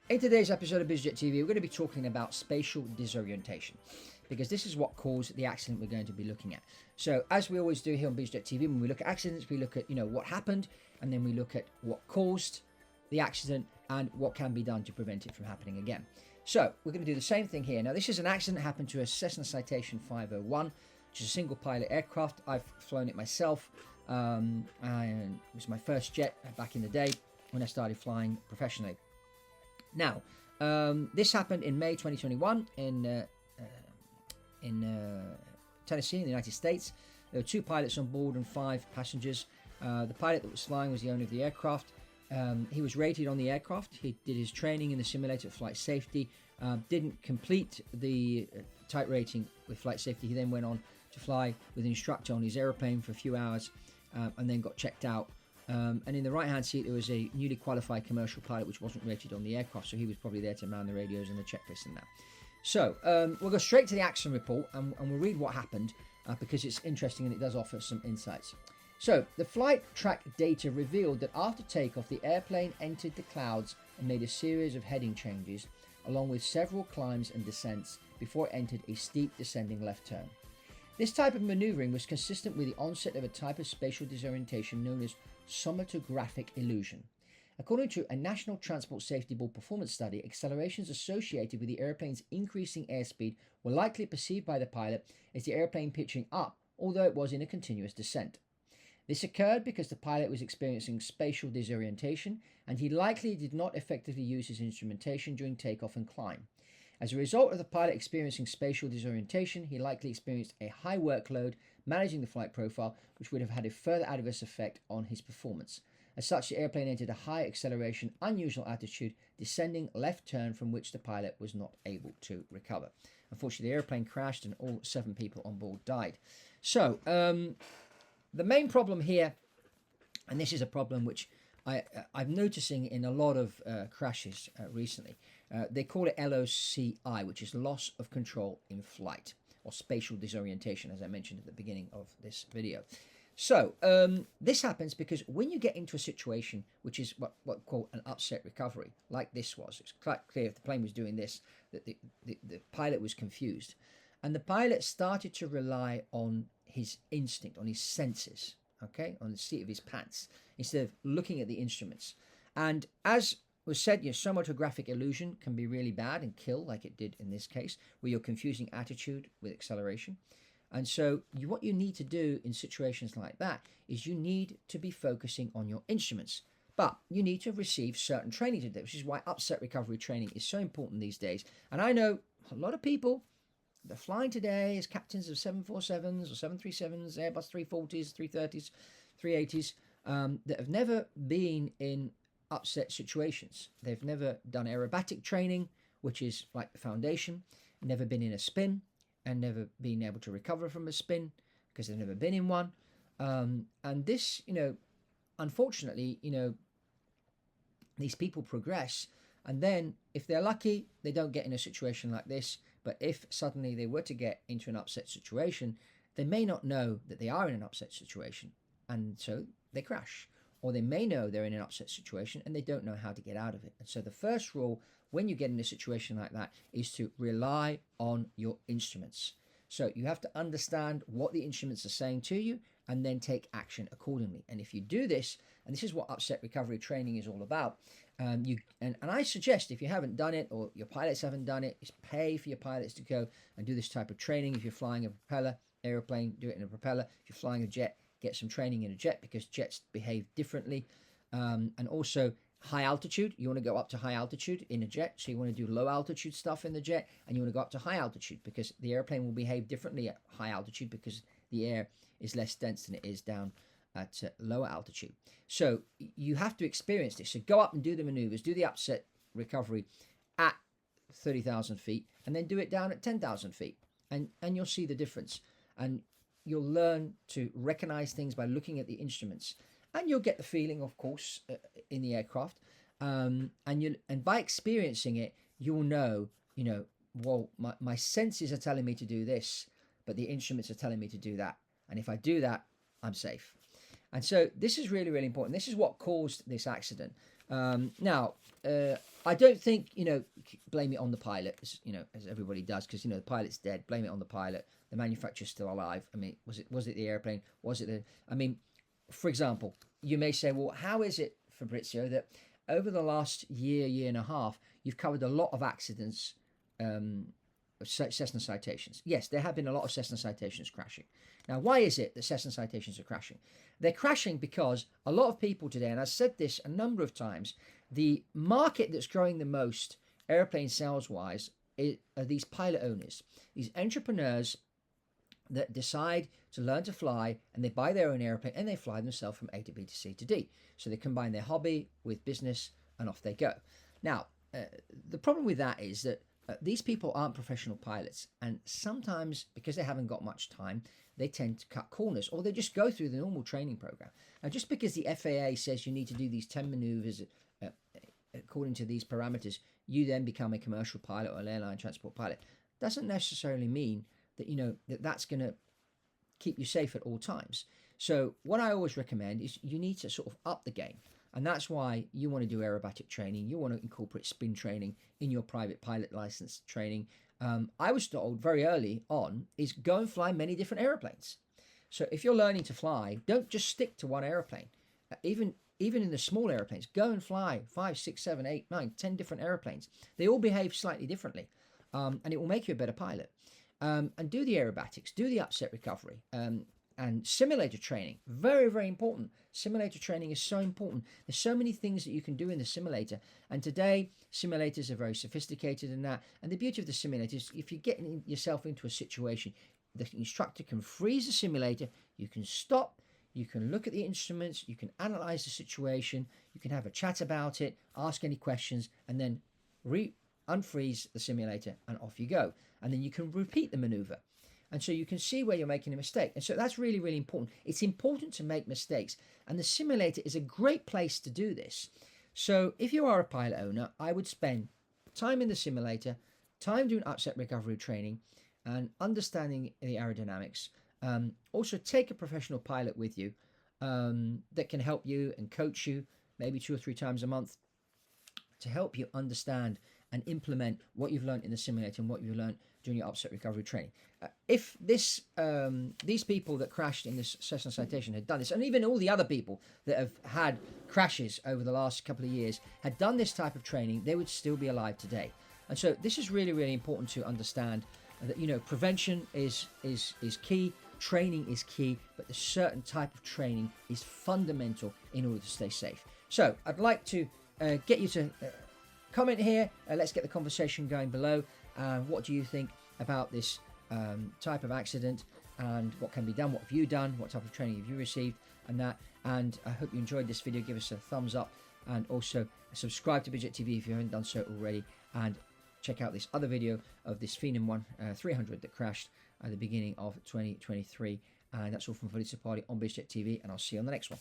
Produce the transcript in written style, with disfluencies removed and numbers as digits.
In today's episode of BizJet TV, we're going to be talking about spatial disorientation because this is what caused the accident we're going to be looking at. So, as we always do here on BizJet TV, when we look at accidents, we look at what happened, and then we look at what caused the accident and what can be done to prevent it from happening again. So, we're going to do the same thing here. Now, this is an accident that happened to a Cessna C501, which is a single pilot aircraft. I've flown it myself, and it was my first jet back in the day when I started flying professionally. Now, this happened in May 2021 in Tennessee, in the United States. There were 2 pilots on board and 5 passengers. The pilot that was flying was the owner of the aircraft. He was rated on the aircraft. He did his training in the simulator of flight safety. Didn't complete the type rating with flight safety. He then went on to fly with an instructor on his aeroplane for a few hours and then got checked out. And in the right-hand seat, there was a newly qualified commercial pilot which wasn't rated on the aircraft, so he was probably there to man the radios and the checklist and that. So we'll go straight to the accident report and we'll read what happened because it's interesting and it does offer some insights. So the flight track data revealed that after takeoff, the airplane entered the clouds and made a series of heading changes, along with several climbs and descents before it entered a steep descending left turn. This type of maneuvering was consistent with the onset of a type of spatial disorientation known as somatographic illusion. According to a National Transport Safety Board performance study, accelerations associated with the airplane's increasing airspeed were likely perceived by the pilot as the airplane pitching up, although it was in a continuous descent. This occurred because the pilot was experiencing spatial disorientation and he likely did not effectively use his instrumentation during takeoff and climb. As a result of the pilot experiencing spatial disorientation, he likely experienced a high workload managing the flight profile, which would have had a further adverse effect on his performance. As such, the airplane entered a high acceleration, unusual altitude, descending left turn from which the pilot was not able to recover. Unfortunately, the airplane crashed and all 7 people on board died. So, the main problem here, and this is a problem which I'm noticing in a lot of crashes recently, they call it LOCI, which is loss of control in flight, or spatial disorientation, as I mentioned at the beginning of this video. So this happens because when you get into a situation which is what we call an upset recovery, like this was, it's quite clear if the plane was doing this, that the pilot was confused. And the pilot started to rely on his instinct, on his senses, okay, on the seat of his pants, instead of looking at the instruments. And as was said, your somatographic illusion can be really bad and kill, like it did in this case, where you're confusing attitude with acceleration. And so what you need to do in situations like that is you need to be focusing on your instruments. But you need to receive certain training to do, which is why upset recovery training is so important these days. And I know a lot of people, they're flying today as captains of 747s or 737s, Airbus 340s, 330s, 380s, that have never been in upset situations. They've never done aerobatic training, which is like the foundation, never been in a spin, and never been able to recover from a spin because they've never been in one. And this, unfortunately, these people progress, and then if they're lucky, they don't get in a situation like this. But if suddenly they were to get into an upset situation, they may not know that they are in an upset situation, and so they crash. Or they may know they're in an upset situation and they don't know how to get out of it. And so the first rule when you get in a situation like that is to rely on your instruments. So you have to understand what the instruments are saying to you and then take action accordingly. And if you do this, and this is what upset recovery training is all about, and I suggest, if you haven't done it or your pilots haven't done it, is pay for your pilots to go and do this type of training. If you're flying a propeller airplane, do it in a propeller. If you're flying a jet, get some training in a jet because jets behave differently. And also high altitude, you want to go up to high altitude in a jet, so you want to do low altitude stuff in the jet, and you want to go up to high altitude because the airplane will behave differently at high altitude because the air is less dense than it is down at lower altitude. So you have to experience this. So go up and do the maneuvers, do the upset recovery at 30,000 feet, and then do it down at 10,000 feet, and you'll see the difference. And you'll learn to recognize things by looking at the instruments, and you'll get the feeling, of course, in the aircraft. And by experiencing it, you'll know, well, my senses are telling me to do this, but the instruments are telling me to do that. And if I do that, I'm safe. And so this is really, really important. This is what caused this accident. Now, I don't think, blame it on the pilot, as everybody does, because, the pilot's dead. Blame it on the pilot. The manufacturer's still alive. I mean, was it the airplane? Was it the, I mean, for example, you may say, well, how is it, Fabrizio, that over the last year and a half, you've covered a lot of accidents, Cessna citations? Yes, there have been a lot of Cessna citations crashing. Now, why is it that Cessna citations are crashing? They're crashing because a lot of people today, and I've said this a number of times, the market that's growing the most airplane sales wise are these pilot owners, these entrepreneurs that decide to learn to fly, and they buy their own airplane and they fly themselves from A to B to C to D. So they combine their hobby with business and off they go. Now, the problem with that is that these people aren't professional pilots, and sometimes because they haven't got much time, they tend to cut corners, or they just go through the normal training program. Now, just because the FAA says you need to do these 10 maneuvers according to these parameters, you then become a commercial pilot or an airline transport pilot, doesn't necessarily mean that that's going to keep you safe at all times. So what I always recommend is you need to sort of up the game. And that's why you want to do aerobatic training. You want to incorporate spin training in your private pilot license training. I was told very early on is go and fly many different airplanes. So if you're learning to fly, don't just stick to one airplane. Even in the small airplanes, go and fly 5, 6, 7, 8, 9, 10 different airplanes. They all behave slightly differently, and it will make you a better pilot. And do the aerobatics, do the upset recovery, and simulator training. Very, very important. Simulator training is so important. There's so many things that you can do in the simulator. And today, simulators are very sophisticated in that. And the beauty of the simulator is if you're getting yourself into a situation, the instructor can freeze the simulator, you can stop, you can look at the instruments, you can analyze the situation, you can have a chat about it, ask any questions, and then unfreeze the simulator and off you go. And then you can repeat the maneuver. And so you can see where you're making a mistake. And so that's really, really important. It's important to make mistakes. And the simulator is a great place to do this. So if you are a pilot owner, I would spend time in the simulator, time doing upset recovery training, and understanding the aerodynamics. Also take a professional pilot with you that can help you and coach you maybe 2 or 3 times a month to help you understand and implement what you've learned in the simulator and what you've learned during your upset recovery training. If these people that crashed in this Cessna citation had done this, and even all the other people that have had crashes over the last couple of years had done this type of training, they would still be alive today. And so this is really, really important to understand that, prevention is key, training is key, but a certain type of training is fundamental in order to stay safe. So I'd like to get you to comment here. Let's get the conversation going below. What do you think about this type of accident, and what can be done? What have you done? What type of training have you received? And I hope you enjoyed this video. Give us a thumbs up, and also subscribe to Budget TV if you haven't done so already, and check out this other video of this Phenom 300 that crashed at the beginning of 2023. And that's all from Poli on Budget TV, and I'll see you on the next one.